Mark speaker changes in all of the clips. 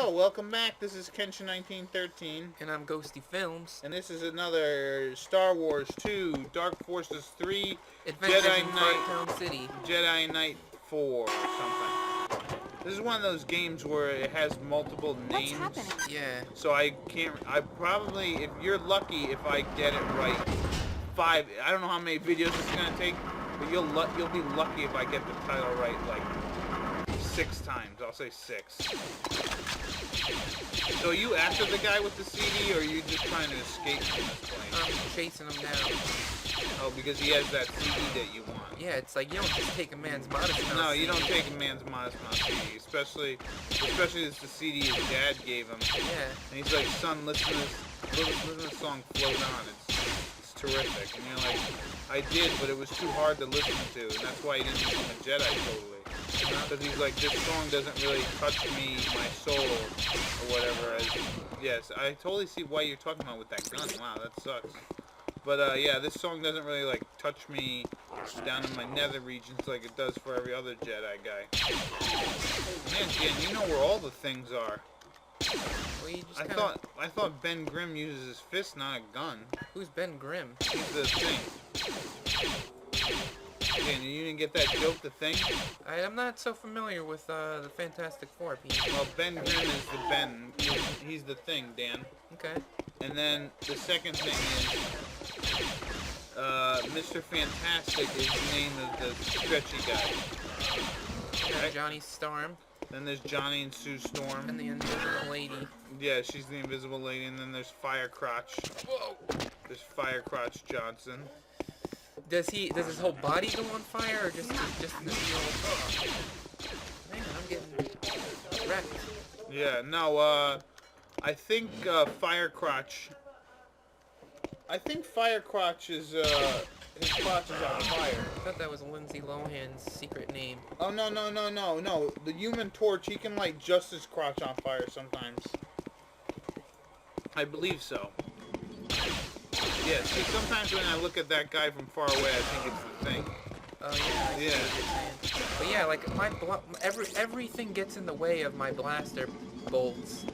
Speaker 1: Hello, welcome back. This is Kenshin1913.
Speaker 2: And I'm Ghosty Films.
Speaker 1: And this is another Star Wars 2, Dark Forces 3,
Speaker 2: Adventures in Town City.
Speaker 1: Jedi Knight 4 or something. This is one of those games where it has multiple names.
Speaker 3: What's happening?
Speaker 2: Yeah.
Speaker 1: So I probably, if you're lucky, if I get it right, I don't know how many videos it's going to take, but you'll be lucky if I get the title right, like, 6 times. I'll say 6. So are you after the guy with the CD, or are you just trying to escape from this place?
Speaker 2: I'm chasing him down.
Speaker 1: Oh, because he has that CD that you want.
Speaker 2: Yeah, it's like, you don't just take a man's Modest Mouse
Speaker 1: No,
Speaker 2: CD.
Speaker 1: you don't take a man's Modest Mouse CD, especially it's the CD his dad gave him.
Speaker 2: Yeah.
Speaker 1: And he's like, son, listen to this song Float On. It's terrific. And you're like, I did, but it was too hard to listen to, and that's why he didn't become a Jedi totally. Because he's like, this song doesn't really touch me, my soul, or whatever. Yes, I totally see why you're talking about with that gun. Wow, that sucks. But yeah, this song doesn't really like touch me down in my nether regions like it does for every other Jedi guy. Man, Jen, you know where all the things are.
Speaker 2: Well, you just
Speaker 1: I thought Ben Grimm uses his fist, not a gun.
Speaker 2: Who's Ben Grimm?
Speaker 1: He's the thing. Dan, you didn't get that joke, the thing?
Speaker 2: I'm not so familiar with the Fantastic Four people.
Speaker 1: Well, Ben Grimm is the Ben. He's the thing, Dan.
Speaker 2: Okay.
Speaker 1: And then the second thing is, Mr. Fantastic is the name of the stretchy guy.
Speaker 2: Okay. Johnny Storm.
Speaker 1: Then there's Johnny and Sue Storm.
Speaker 2: And the Invisible Lady.
Speaker 1: Yeah, she's the Invisible Lady. And then there's Firecrotch.
Speaker 2: Whoa!
Speaker 1: There's Firecrotch Johnson.
Speaker 2: Does his whole body go on fire, or just the Man, I'm getting wrecked.
Speaker 1: Yeah, no, I think Firecrotch is, his crotch is on fire.
Speaker 2: I thought that was Lindsay Lohan's secret name.
Speaker 1: Oh, no. The Human Torch, he can light just his crotch on fire sometimes. I believe so. Yeah, see, sometimes when I look at that guy from far away, I think it's the thing.
Speaker 2: Oh, yeah. I see what you're saying. But yeah, like, everything gets in the way of my blaster bolts.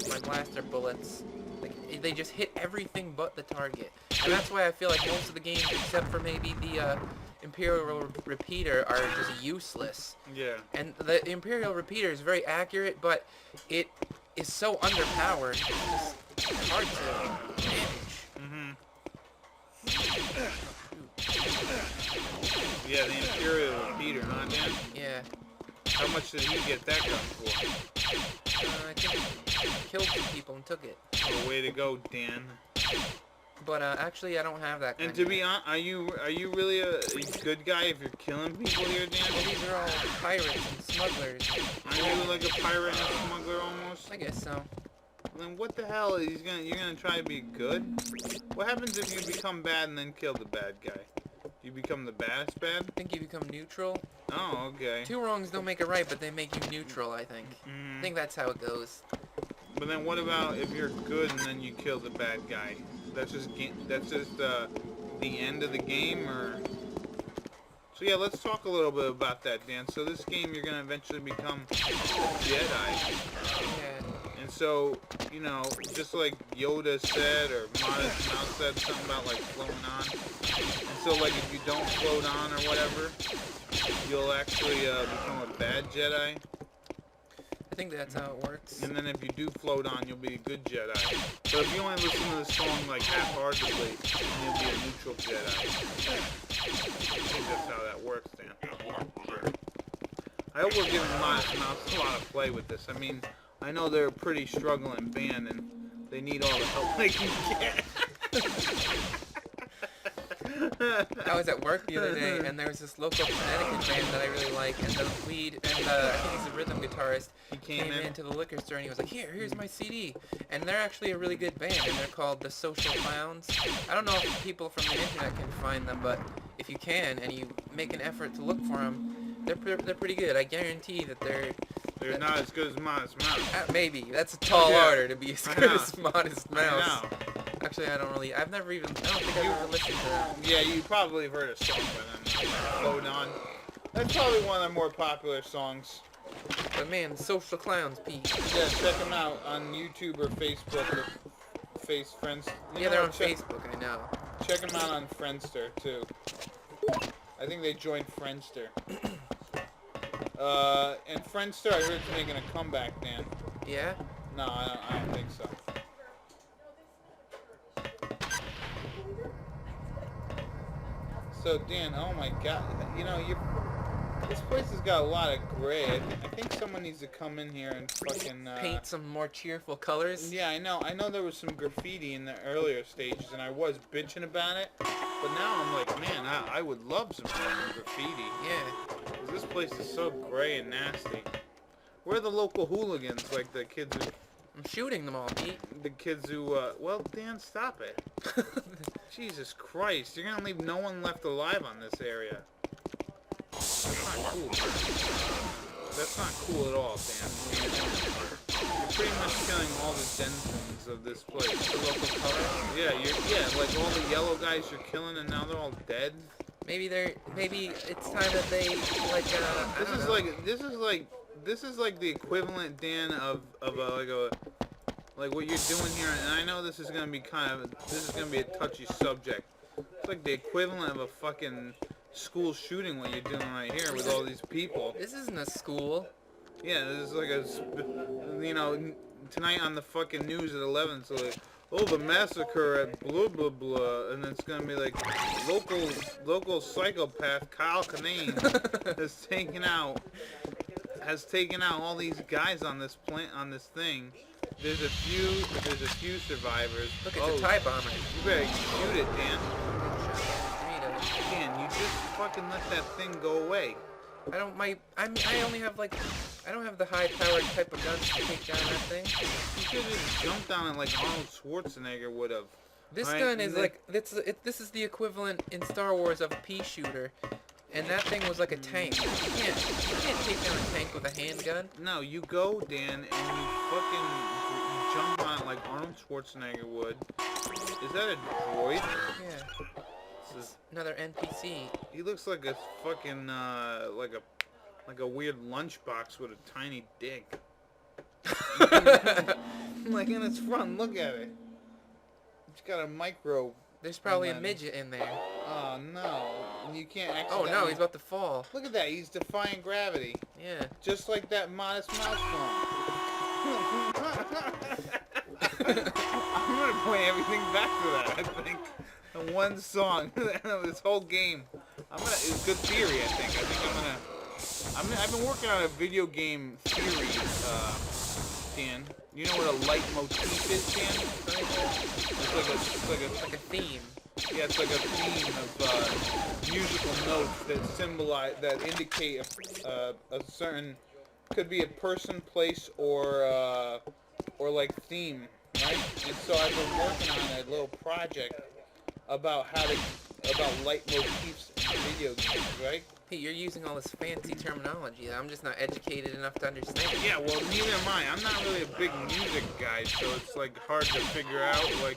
Speaker 2: My blaster bullets. Like, they just hit everything but the target. And that's why I feel like most of the games, except for maybe the Imperial Repeater, are just useless.
Speaker 1: Yeah.
Speaker 2: And the Imperial Repeater is very accurate, but it is so underpowered. It's just hard to manage.
Speaker 1: Yeah, the Imperial Repeater, huh, Dan?
Speaker 2: Yeah.
Speaker 1: How much did he get that gun for?
Speaker 2: I think he killed some people and took it.
Speaker 1: Oh, way to go, Dan.
Speaker 2: But actually, I don't have that kind.
Speaker 1: And to be honest, are you really a good guy if you're killing people here, Dan?
Speaker 2: Well, these are all pirates and smugglers.
Speaker 1: Are you like a pirate and a smuggler almost?
Speaker 2: I guess so.
Speaker 1: Then what the hell? You're gonna try to be good? What happens if you become bad and then kill the bad guy? You become the baddest bad?
Speaker 2: I think you become neutral.
Speaker 1: Oh, okay.
Speaker 2: 2 wrongs don't make it right, but they make you neutral, I think. I think that's how it goes.
Speaker 1: But then what about if you're good and then you kill the bad guy? That's just the end of the game, or? So yeah, let's talk a little bit about that, Dan. So this game, you're gonna eventually become a Jedi.
Speaker 2: Yeah.
Speaker 1: And so, you know, just like Yoda said, or Modest Mouse said something about like floating on. And so like if you don't float on or whatever, you'll actually become a bad Jedi.
Speaker 2: I think that's how it works.
Speaker 1: And then if you do float on, you'll be a good Jedi. But if you only listen to the song like half-heartedly, then you'll be a neutral Jedi. I think that's how that works, Dan. I hope we're giving Modest Mouse a lot of play with this. I mean, I know they're a pretty struggling band, and they need all the help they can get.
Speaker 2: I was at work the other day, and there was this local Connecticut band that I really like, and the lead, and I think he's a rhythm guitarist,
Speaker 1: He came
Speaker 2: into the liquor store, and he was like, here's my CD, and they're actually a really good band, and they're called the Social Clowns. I don't know if people from the internet can find them, but if you can, and you make an effort to look for them, they're pretty good. I guarantee that they're
Speaker 1: not as good as Modest Mouse.
Speaker 2: Maybe. That's a tall order to be as good as Modest Mouse.
Speaker 1: I know.
Speaker 2: Actually, I don't think I've ever listened to them.
Speaker 1: Yeah, you probably have heard a song by them. Float On. That's probably one of their more popular songs.
Speaker 2: But man, the social clowns, Pete.
Speaker 1: Yeah, check them out on YouTube or Facebook or Face Friends.
Speaker 2: Yeah, they're on Facebook, I know.
Speaker 1: Check them out on Friendster too. I think they joined Friendster. And Friendster, I heard is making a comeback, Dan.
Speaker 2: Yeah?
Speaker 1: No, I don't think so. So Dan, oh my God, you know this place has got a lot of gray. I think someone needs to come in here and fucking
Speaker 2: paint some more cheerful colors.
Speaker 1: Yeah, I know. I know there was some graffiti in the earlier stages, and I was bitching about it. But now I'm like, man, I would love some fucking graffiti.
Speaker 2: Yeah.
Speaker 1: 'Cause this place is so gray and nasty. Where are the local hooligans, like the kids who...
Speaker 2: I'm shooting them all, Pete.
Speaker 1: The kids who, well, Dan, stop it. Jesus Christ, you're gonna leave no one left alive on this area. That's not cool. That's not cool at all, Dan. You're pretty much killing all the denizens of this place.
Speaker 2: The local color.
Speaker 1: Yeah, like all the yellow guys you're killing, and now they're all dead.
Speaker 2: Maybe it's time that they like.
Speaker 1: This is like the equivalent, Dan, of like what you're doing here, and I know this is gonna be a touchy subject. It's like the equivalent of a fucking school shooting, what you're doing right here with all these people.
Speaker 2: This isn't a school.
Speaker 1: Yeah, this is like you know, tonight on the fucking news at 11, so like, oh, the massacre at blah blah blah, and it's gonna be like local psychopath Kyle Kinane has taken out all these guys on this thing. There's a few survivors.
Speaker 2: Look, it's a TIE bomber.
Speaker 1: You better shoot it, Dan. Dan, you just fucking let that thing go away.
Speaker 2: I only have I don't have the high-powered type of guns to take down that thing.
Speaker 1: You should have just jumped on it like Arnold Schwarzenegger would have.
Speaker 2: This gun is this is the equivalent in Star Wars of a pea shooter, and that thing was like a tank. You can't take down a tank with a handgun.
Speaker 1: No, you go, Dan, and you fucking jump on it like Arnold Schwarzenegger would. Is that a droid?
Speaker 2: Yeah. This is another NPC.
Speaker 1: He looks like a fucking like a weird lunchbox with a tiny dick. Like in its front, look at it. It's got a micro.
Speaker 2: There's probably a midget in there.
Speaker 1: Oh no! You can't actually.
Speaker 2: Oh no, he's about to fall.
Speaker 1: Look at that! He's defying gravity.
Speaker 2: Yeah.
Speaker 1: Just like that Modest Mouse phone. I'm gonna point everything back to that. I think the one song, this whole game. It's good theory. I think I've been working on a video game theory, Dan. You know what a leitmotif is, Dan? It's like a
Speaker 2: theme.
Speaker 1: Yeah, it's like a theme of musical notes that indicate a certain, could be a person, place, or like theme, right? And so I've been working on a little project about leitmotifs in video games, right?
Speaker 2: Pete, you're using all this fancy terminology that I'm just not educated enough to understand.
Speaker 1: Yeah, well, neither am I. I'm not really a big music guy, so it's like hard to figure out like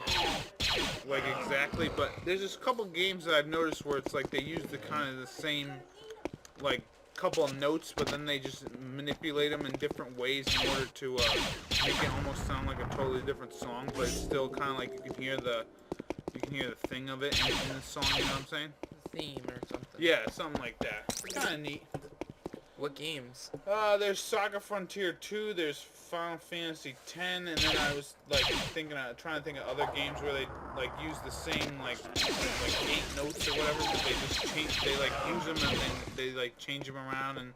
Speaker 1: exactly. But there's just a couple games that I've noticed where it's like they use the kind of the same like couple of notes, but then they just manipulate them in different ways in order to make it almost sound like a totally different song. But it's still kind of like you can hear the thing of it in the song. You know what I'm saying?
Speaker 2: Theme or something.
Speaker 1: Yeah, something like that. It's kind of neat.
Speaker 2: What games?
Speaker 1: There's Saga Frontier 2, there's Final Fantasy 10, and then I was like trying to think of other games where they like use the same like 8 notes or whatever, but they just use them and then they like change them around, and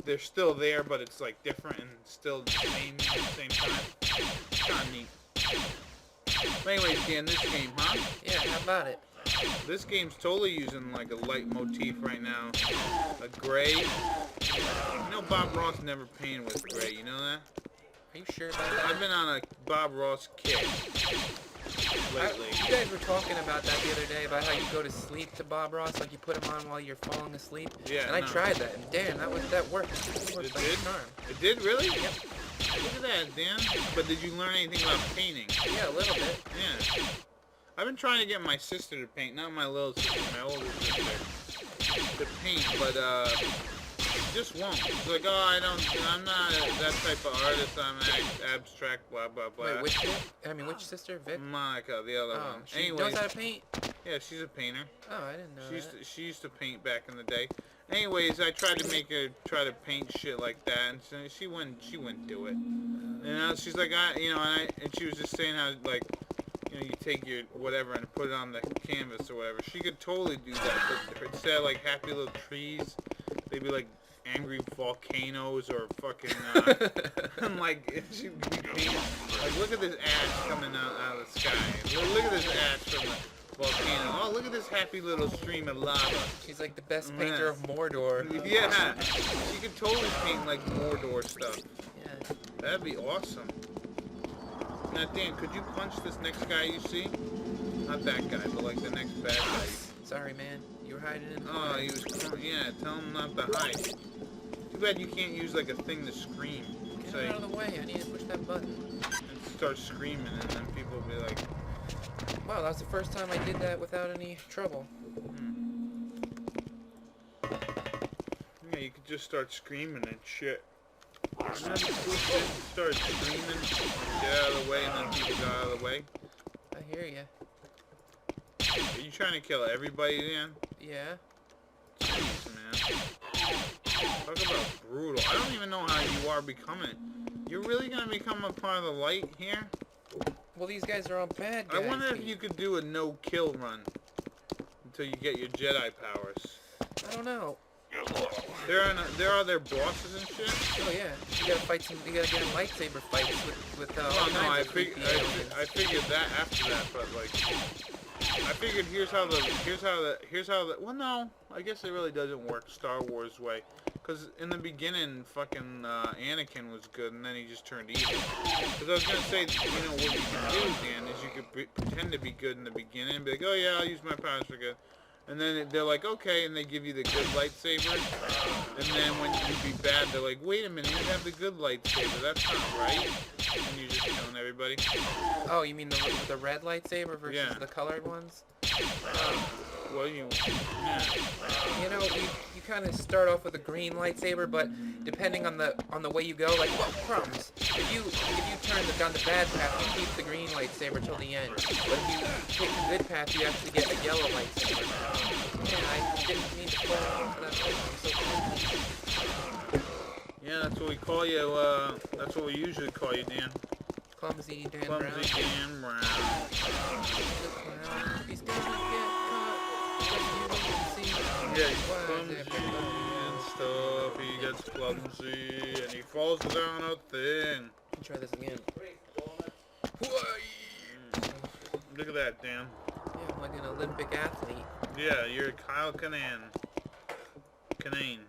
Speaker 1: they're still there, but it's like different and still the same at the same time. It's kind of neat. But anyways, Dan, this game, huh?
Speaker 2: Yeah, how about it?
Speaker 1: This game's totally using like a leitmotif right now. A gray. You know Bob Ross never painted with gray, you know that?
Speaker 2: Are you sure about that?
Speaker 1: I've been on a Bob Ross kick lately.
Speaker 2: You guys were talking about that the other day, about how you go to sleep to Bob Ross, like you put him on while you're falling asleep.
Speaker 1: Yeah.
Speaker 2: And I tried that, and damn, that worked. It worked like a charm.
Speaker 1: It did, really?
Speaker 2: Yep.
Speaker 1: Look at that, Dan. But did you learn anything about painting?
Speaker 2: Yeah, a little bit.
Speaker 1: Yeah. I've been trying to get my sister to paint, not my little sister, my older sister, to paint, but just won't. She's like, oh, I'm not that type of artist. I'm abstract, blah, blah, blah.
Speaker 2: Wait, which Vic? I mean, which sister? Vic?
Speaker 1: Monica, the other one.
Speaker 2: She
Speaker 1: Anyways,
Speaker 2: knows how to paint?
Speaker 1: yeah, she's a painter.
Speaker 2: Oh, I didn't know
Speaker 1: She used to paint back in the day. Anyways, I tried to make her try to paint shit like that, and so she wouldn't do it. And she's like, and she was just saying how, like, you take your whatever and put it on the canvas or whatever. She could totally do that, but instead of like happy little trees, they'd be like angry volcanoes or fucking and like she'd be painting. Like, look at this ash coming out of the sky. Look at this ash from the volcano. Oh, look at this happy little stream of lava.
Speaker 2: She's like the best painter of Mordor.
Speaker 1: Yeah, she could totally paint like Mordor stuff.
Speaker 2: Yeah.
Speaker 1: That'd be awesome. Now, Dan, could you punch this next guy you see? Not that guy, but like the next bad guy.
Speaker 2: Sorry, man. You were hiding in the
Speaker 1: Oh, he was. Yeah, tell him not to hide. Too bad you can't use like a thing to scream.
Speaker 2: Get
Speaker 1: Say,
Speaker 2: out of the way. I need to push that button.
Speaker 1: and start screaming, and then people will be like,
Speaker 2: Wow, that was the first time I did that without any trouble.
Speaker 1: yeah, you could just start screaming and shit. And then start screaming, get out of the way, and then people get out of the way.
Speaker 2: I hear ya.
Speaker 1: Are you trying to kill everybody, Dan?
Speaker 2: Yeah.
Speaker 1: Jeez, man. Talk about brutal. I don't even know how you are becoming. You're really gonna become a part of the light here?
Speaker 2: Well, these guys are all bad guys.
Speaker 1: I wonder if you could do a no-kill run until you get your Jedi powers.
Speaker 2: I don't know.
Speaker 1: There are their bosses and shit.
Speaker 2: Oh yeah, you gotta fight some. You gotta get in lightsaber fights with.
Speaker 1: Oh no, I figured that after that, but like, I figured here's how the. Well, no, I guess it really doesn't work Star Wars way, because in the beginning, fucking Anakin was good, and then he just turned evil. Because I was gonna say, what you can do, Dan, is you could pretend to be good in the beginning, and be like, oh yeah, I'll use my powers for good. And then they're like, okay, and they give you the good lightsaber. And then when you be bad, they're like, wait a minute, you have the good lightsaber. That's not right. And you're just killing everybody.
Speaker 2: Oh, you mean the red lightsaber versus the colored ones?
Speaker 1: Well, yeah.
Speaker 2: You know, you kind of start off with a green lightsaber, but depending on the way you go, like, well, crumbs. If you turn down the bad path, you keep the green lightsaber till the end. But if you take the good path, you actually get a yellow lightsaber. Yeah, I didn't mean to fall into that thing. I'm so clumsy.
Speaker 1: Yeah, that's what we call you. That's what we usually call you, Dan.
Speaker 2: Clumsy Dan Brown.
Speaker 1: Clumsy Dan Brown.
Speaker 2: He's gonna get caught.
Speaker 1: Yeah, he's clumsy and stuff. He gets clumsy and he falls down a thing.
Speaker 2: Try this again.
Speaker 1: Look at that, Dan.
Speaker 2: Yeah, I'm like an Olympic athlete.
Speaker 1: Yeah, you're Kyle Kanan. Kanane.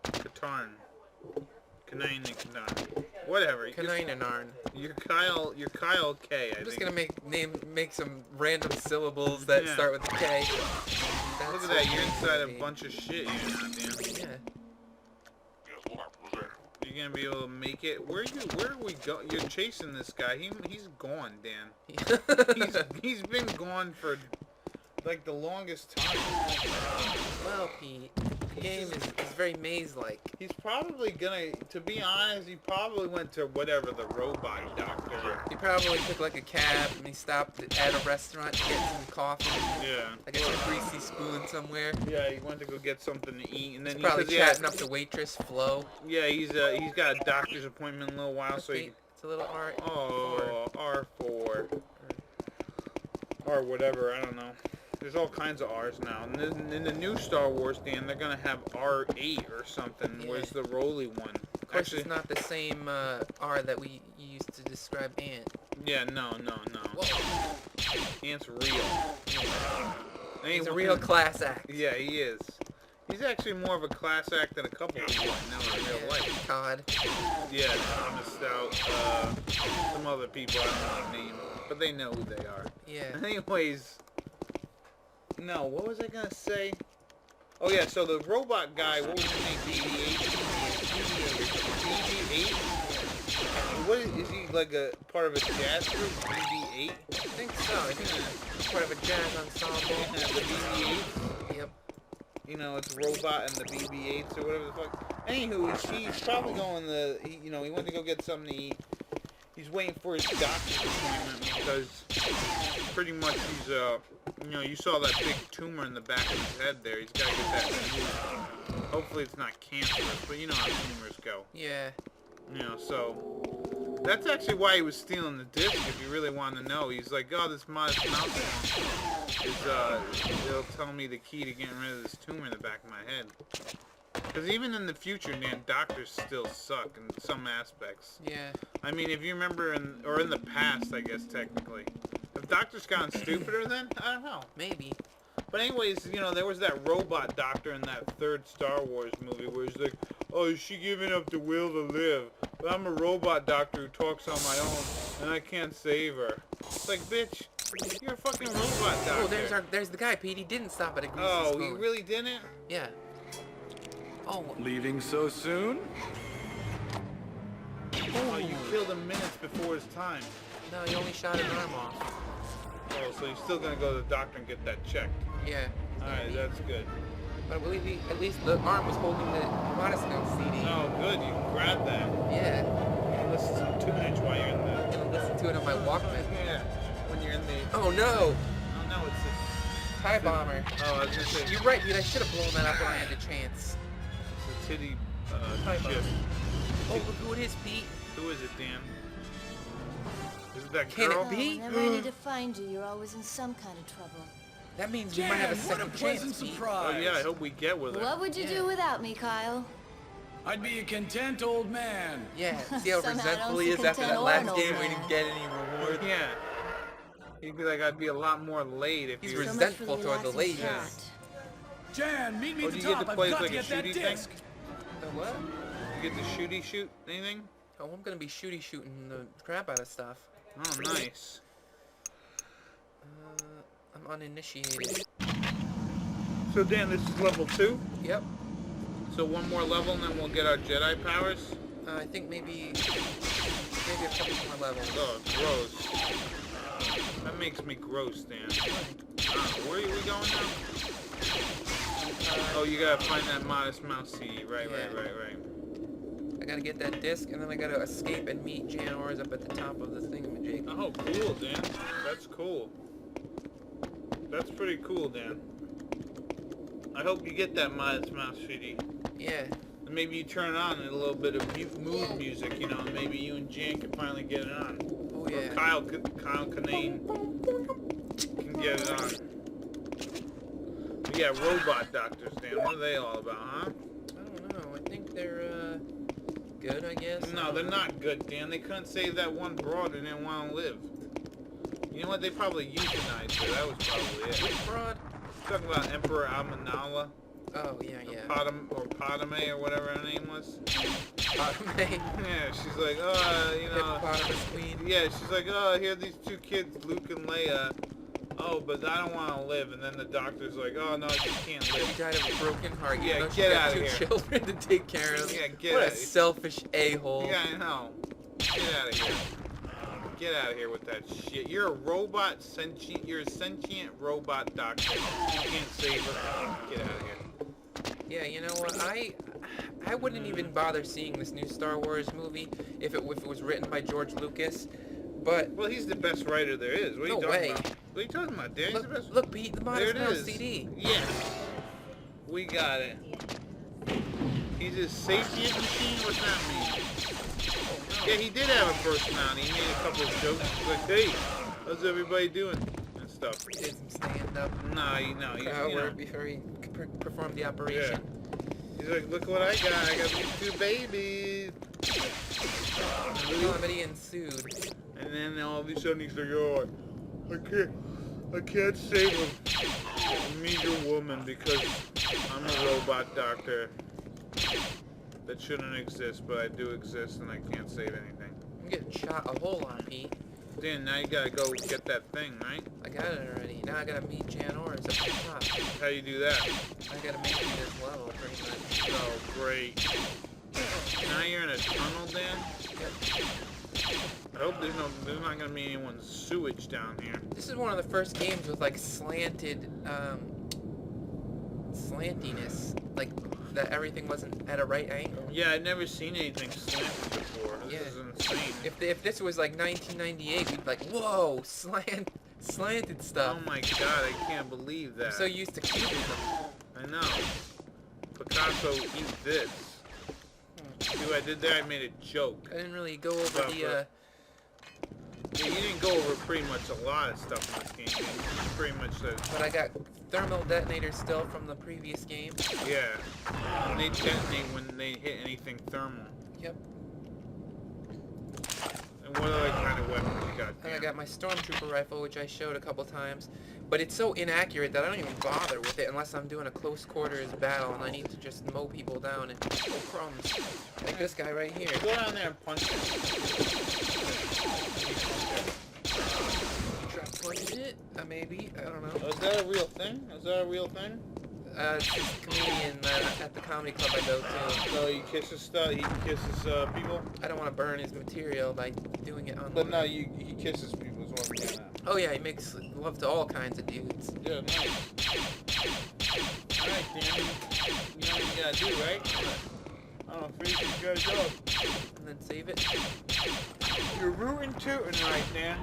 Speaker 1: Katarn. Kanane and Katarn. Whatever.
Speaker 2: Kanine-narn.
Speaker 1: You're Kyle K, I
Speaker 2: I'm just
Speaker 1: think.
Speaker 2: gonna make some random syllables that start with a K.
Speaker 1: Look at that, you're inside a bunch of shit here now, Dan.
Speaker 2: Yeah.
Speaker 1: You're gonna be able to make it. Where are we go? You're chasing this guy. He's gone, Dan. he's been gone for like the longest time.
Speaker 2: Well, Pete, the game is very maze-like.
Speaker 1: He's probably gonna, to be honest, he probably went to whatever, the robot doctor.
Speaker 2: He probably took like a cab and he stopped at a restaurant to get some coffee.
Speaker 1: Yeah.
Speaker 2: Like a greasy spoon somewhere.
Speaker 1: Yeah, he went to go get something to eat, and then
Speaker 2: He's probably chatting up the waitress, Flo.
Speaker 1: Yeah, he's got a doctor's appointment in a little while, so he.
Speaker 2: It's a little R.
Speaker 1: Oh, R4. Or whatever, I don't know. There's all kinds of R's now. And in the new Star Wars, Dan, they're going to have R8 or something.
Speaker 2: Yeah.
Speaker 1: Where's the roly one?
Speaker 2: Of course, it's not the same R that we used to describe Ant.
Speaker 1: Yeah, no.
Speaker 2: Whoa.
Speaker 1: Ant's real.
Speaker 2: He's a real class act.
Speaker 1: Yeah, he is. He's actually more of a class act than a couple people I know in real life.
Speaker 2: Todd.
Speaker 1: Yeah, Thomas Stout, some other people I don't want to name, but they know who they are.
Speaker 2: Yeah.
Speaker 1: Anyways, no, what was I gonna say? Oh yeah, so the robot guy, what was his name? BB-8? What is he, like a part of a jazz group? BB-8?
Speaker 2: I think so. I think he's part of a jazz ensemble.
Speaker 1: Yeah, the BB-8?
Speaker 2: Yep.
Speaker 1: You know, it's Robot and the BB-8s or whatever the fuck. Anywho, he's probably going to, you know, he went to go get something to eat. He's waiting for his doctor's appointment because pretty much he's, you know, you saw that big tumor in the back of his head there. He's got to get that removed. Hopefully it's not cancerous, but you know how tumors go.
Speaker 2: Yeah.
Speaker 1: You know, so that's actually why he was stealing the disc, if you really want to know. He's like, oh, this Modest Mouse is, it'll tell me the key to getting rid of this tumor in the back of my head. Because even in the future, man, doctors still suck in some aspects.
Speaker 2: Yeah.
Speaker 1: I mean, if you remember, in the past, I guess, technically. Have doctors gotten stupider then? I don't know.
Speaker 2: Maybe.
Speaker 1: But anyways, you know, there was that robot doctor in that third Star Wars movie where he's like, oh, is she giving up the will to live? But I'm a robot doctor who talks on my own, and I can't save her. It's like, bitch, you're a fucking robot doctor.
Speaker 2: Oh, there's the guy, Pete. He didn't stop at a greasy
Speaker 1: Oh,
Speaker 2: spoon.
Speaker 1: he really didn't?
Speaker 2: Yeah. Oh.
Speaker 3: Leaving so soon?
Speaker 1: Oh, you killed him minutes before his time.
Speaker 2: No, he only shot his arm off.
Speaker 1: Oh, so you're still gonna go to the doctor and get that checked.
Speaker 2: Yeah.
Speaker 1: Alright, that's good.
Speaker 2: But I believe at least the arm was holding the Modest Mouse CD.
Speaker 1: Oh, good, you grabbed that.
Speaker 2: Yeah.
Speaker 1: You can listen to 2-inch while you're in the...
Speaker 2: I'm gonna listen to it on my Walkman.
Speaker 1: Yeah, when you're in the...
Speaker 2: Oh no!
Speaker 1: Oh no, it's a...
Speaker 2: TIE bomber.
Speaker 1: Oh, I was gonna say...
Speaker 2: You're right, dude. I should have blown that up when I had the chance.
Speaker 1: It's a titty,
Speaker 2: TIE
Speaker 1: ship.
Speaker 2: bomber. Oh, look who it is, Pete.
Speaker 1: Who is it, Dan? Is it that
Speaker 2: Can
Speaker 1: girl?
Speaker 2: it be?
Speaker 4: Whenever I need to find you, you're always in some kind of trouble.
Speaker 2: That means we might have a second chance, Pete.
Speaker 1: Oh yeah, I hope we get with her.
Speaker 4: What would you
Speaker 2: Yeah.
Speaker 4: do without me, Kyle?
Speaker 3: I'd be a content old man.
Speaker 2: Yeah, see how
Speaker 4: Somehow I
Speaker 2: resentful
Speaker 4: don't
Speaker 2: he
Speaker 4: see
Speaker 2: is after
Speaker 4: content
Speaker 2: that
Speaker 4: or
Speaker 2: last
Speaker 4: an old
Speaker 2: game we
Speaker 4: man.
Speaker 2: didn't get any reward.
Speaker 1: Yeah. He'd be like, I'd be a lot more laid if
Speaker 2: He's
Speaker 1: you were...
Speaker 4: So much for
Speaker 2: resentful
Speaker 4: the
Speaker 2: toward the
Speaker 4: relaxing
Speaker 2: ladies.
Speaker 4: chat.
Speaker 3: Jan, meet me
Speaker 1: Oh,
Speaker 3: at
Speaker 1: do
Speaker 3: the
Speaker 1: you get
Speaker 3: top.
Speaker 1: to
Speaker 3: I've
Speaker 1: play
Speaker 3: got
Speaker 1: like
Speaker 3: to
Speaker 1: a
Speaker 3: get that
Speaker 1: shooty thing?
Speaker 3: disc.
Speaker 2: The what?
Speaker 1: You get to shoot anything?
Speaker 2: Oh, I'm gonna be shooting the crap out of stuff.
Speaker 1: Oh, nice.
Speaker 2: I'm uninitiated.
Speaker 1: So Dan, this is level 2?
Speaker 2: Yep.
Speaker 1: So one more level and then we'll get our Jedi powers?
Speaker 2: I think maybe a couple more levels.
Speaker 1: Oh, gross. That makes me gross, Dan. Where are we going now? Oh, you gotta find that Modest Mouse CD. Right.
Speaker 2: I gotta get that disc, and then I gotta escape and meet Jan Ors up at the top of the thingamajig.
Speaker 1: Oh, cool, Dan. That's cool. That's pretty cool, Dan. I hope you get that Modest Mouse CD.
Speaker 2: Yeah.
Speaker 1: And maybe you turn it on in a little bit of mood music, you know, and maybe you and Jan can finally get it on.
Speaker 2: Oh yeah.
Speaker 1: Or Kyle Kinane can get it on. But yeah, robot doctors, Dan. What are they all about, huh?
Speaker 2: I don't know. I think they're good, I guess.
Speaker 1: No, they're not good, Dan. They couldn't save that one broad and didn't want to live. You know what? They probably euthanized her. That was probably it.
Speaker 2: Which fraud?
Speaker 1: Talking about Emperor Amenala.
Speaker 2: Oh yeah, yeah.
Speaker 1: Padme or whatever her name was.
Speaker 2: Padme.
Speaker 1: Yeah, she's like, you know.
Speaker 2: Hippopotamus queen.
Speaker 1: Yeah, she's like, here are these two kids, Luke and Leia. Oh, but I don't want to live. And then the doctor's like, oh no, you can't
Speaker 2: She
Speaker 1: live.
Speaker 2: died of a broken heart.
Speaker 1: Yeah,
Speaker 2: even though
Speaker 1: get
Speaker 2: she got
Speaker 1: outta
Speaker 2: two
Speaker 1: here.
Speaker 2: children to take care of.
Speaker 1: Yeah, get
Speaker 2: What
Speaker 1: outta
Speaker 2: a
Speaker 1: here.
Speaker 2: selfish a-hole.
Speaker 1: Yeah, I know. Get out of here. Get out of here with that shit. You're a robot, you're a sentient robot doctor. You can't save her. Get out of here.
Speaker 2: Yeah, you know what? I wouldn't even bother seeing this new Star Wars movie if it was written by George Lucas. But
Speaker 1: Well, he's the best writer there is. What are you
Speaker 2: No
Speaker 1: talking
Speaker 2: way.
Speaker 1: about? What are you talking about, Dan? He's the best.
Speaker 2: look, Pete, the
Speaker 1: There
Speaker 2: Modest
Speaker 1: it
Speaker 2: Mouse
Speaker 1: is.
Speaker 2: CD.
Speaker 1: Yes. We got it. He's a sapient machine? What's that mean? Yeah, he did have a personality. He made a couple of jokes. He's like, hey, how's everybody doing? And stuff.
Speaker 2: He did some stand-up
Speaker 1: No, he's,
Speaker 2: crowd
Speaker 1: you know,
Speaker 2: work before he performed the operation.
Speaker 1: he's like, look what I got. I got these two babies.
Speaker 2: Comedy ensued.
Speaker 1: And then all of a sudden he's like, oh, I can't save a meager woman because I'm a robot doctor that shouldn't exist, but I do exist and I can't save anything.
Speaker 2: I'm getting shot a whole lot, Pete.
Speaker 1: Dan, now you gotta go get that thing, right?
Speaker 2: I got it already. Now I gotta meet Jan Ors at the top.
Speaker 1: How you do that?
Speaker 2: I gotta make it this level, pretty much.
Speaker 1: Oh, great. Now you're in a tunnel, Dan?
Speaker 2: Yep.
Speaker 1: I hope there's not gonna be anyone's sewage down here.
Speaker 2: This is one of the first games with like slanted slantiness, like that everything wasn't at a right angle.
Speaker 1: Yeah, I've never seen anything slanted before. This is insane.
Speaker 2: If this was like 1998, we'd be like, whoa, slanted stuff.
Speaker 1: Oh my god, I can't believe that.
Speaker 2: I'm so used to cubism.
Speaker 1: I know. Picasso, eat this. See what I did there? I made a joke.
Speaker 2: I didn't really go over the.
Speaker 1: Yeah, you didn't go over pretty much a lot of stuff in this game. You pretty much said.
Speaker 2: But I got thermal detonators still from the previous game.
Speaker 1: Yeah. And they detonate when they hit anything thermal.
Speaker 2: Yep.
Speaker 1: And what other kind of weapons you got?
Speaker 2: And I got my stormtrooper rifle, which I showed a couple times. But it's so inaccurate that I don't even bother with it unless I'm doing a close quarters battle and I need to just mow people down and oh crumbs. Like this guy right here.
Speaker 1: Go down there and punch him.
Speaker 2: Try punching it? Maybe. I don't know.
Speaker 1: Oh, is that a real thing? Is that a real thing?
Speaker 2: It's this comedian at the comedy club I go to.
Speaker 1: So he kisses stuff. He kisses people.
Speaker 2: I don't want to burn his material by doing it online.
Speaker 1: But no, he kisses people. Is what I'm getting at.
Speaker 2: Oh yeah, he makes love to all kinds of dudes.
Speaker 1: Yeah, nice. Alright, Danny. You know what you gotta do, right? I don't know, finish this guy's job.
Speaker 2: And then save it.
Speaker 1: You're rootin' tootin' right, Dan.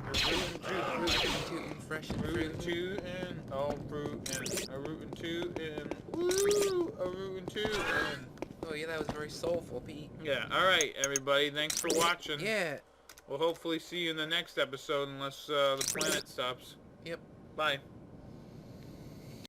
Speaker 1: You're rootin' tootin'.
Speaker 2: Rootin' tootin', fresh and
Speaker 1: Rootin'
Speaker 2: fruit.
Speaker 1: tootin', oh, rootin'. A rootin' tootin'. Woo! A rootin' tootin'.
Speaker 2: Oh yeah, that was very soulful, Pete.
Speaker 1: Yeah, alright, everybody. Thanks for watching.
Speaker 2: Yeah.
Speaker 1: We'll hopefully see you in the next episode unless the planet stops.
Speaker 2: Yep.
Speaker 1: Bye.